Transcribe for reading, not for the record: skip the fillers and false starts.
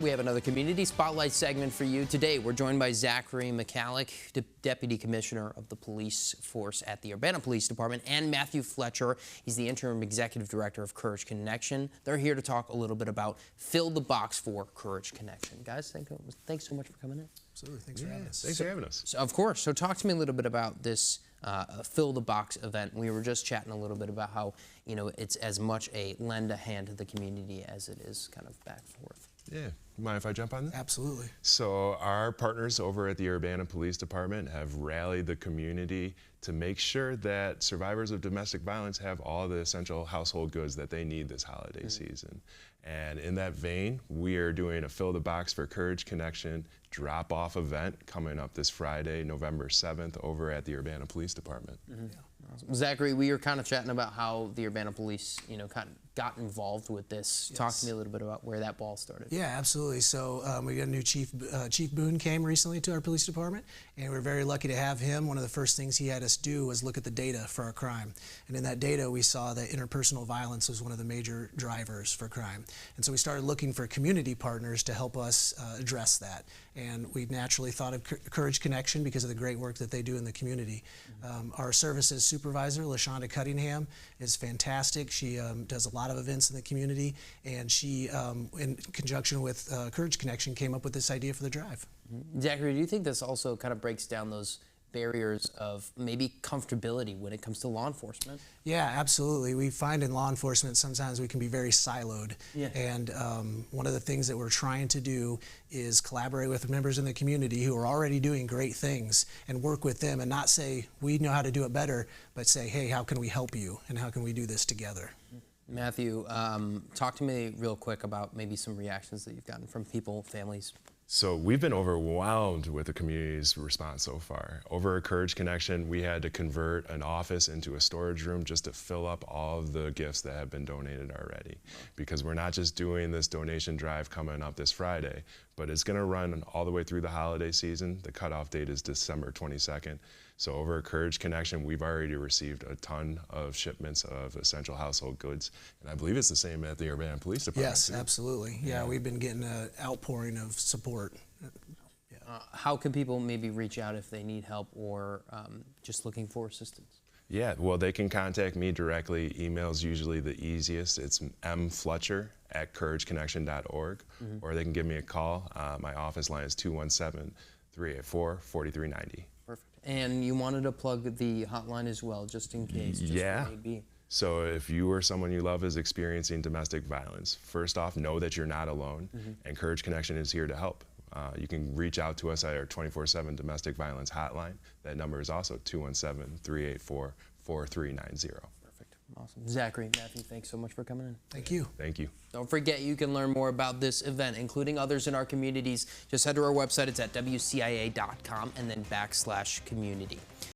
We have another community spotlight segment for you. Today, we're joined by Zachary McCallick, Deputy Commissioner of the Police Force at the Urbana Police Department, and Matthew Fletcher. He's the Interim Executive Director of Courage Connection. They're here to talk a little bit about Fill the Box for Courage Connection. Guys, thanks so much for coming in. Absolutely. Thanks for having us. Thanks for having us. So, of course. So talk to me a little bit about this Fill the Box event. We were just chatting a little bit about how, it's as much a lend a hand to the community as it is kind of back and forth. Yeah. Mind if I jump on that? Absolutely. So our partners over at the Urbana Police Department have rallied the community to make sure that survivors of domestic violence have all the essential household goods that they need this holiday season. And in that vein, we are doing a Fill the Box for Courage Connection drop-off event coming up this Friday, November 7th, over at the Urbana Police Department. Awesome. Zachary, we were kind of chatting about how the Urbana Police, kind of got involved with this. Yes. Talk to me a little bit about where that ball started. Yeah, absolutely. So we got a new chief. Chief Boone came recently to our police department, and we're very lucky to have him. One of the first things he had us do was look at the data for our crime. And in that data, we saw that interpersonal violence was one of the major drivers for crime. And so we started looking for community partners to help us address that. And we naturally thought of Courage Connection because of the great work that they do in the community. Our services supervisor, LaShonda Cunningham, is fantastic. She does a lot of events in the community, and she, in conjunction with Courage Connection, came up with this idea for the drive. Zachary, do you think this also kind of breaks down those barriers of maybe comfortability when it comes to law enforcement? Yeah, absolutely. We find in law enforcement sometimes we can be very siloed. Yeah. And one of the things that we're trying to do is collaborate with members in the community who are already doing great things and work with them and not say, we know how to do it better, but say, hey, how can we help you and how can we do this together? Matthew, talk to me real quick about maybe some reactions that you've gotten from people, families. So we've been overwhelmed with the community's response so far. Over at Courage Connection, we had to convert an office into a storage room just to fill up all of the gifts that have been donated already. Because we're not just doing this donation drive coming up this Friday, but it's gonna run all the way through the holiday season. The cutoff date is December 22nd. So over at Courage Connection, we've already received a ton of shipments of essential household goods. And I believe it's the same at the Urbana Police Department. Yes, absolutely. Yeah, we've been getting an outpouring of support. How can people maybe reach out if they need help or just looking for assistance? Yeah, well, they can contact me directly. Email's usually the easiest. It's mfletcher@courageconnection.org, or they can give me a call. My office line is 217-384-4390. Perfect. And you wanted to plug the hotline as well, just in case. Yeah. So if you or someone you love is experiencing domestic violence, first off, know that you're not alone, and Courage Connection is here to help. You can reach out to us at our 24/7 domestic violence hotline. That number is also 217-384-4390. Perfect. Awesome. Zachary, Matthew, thanks so much for coming in. Thank you. Thank you. Don't forget, you can learn more about this event, including others in our communities. Just head to our website. It's at WCIA.com and then /community.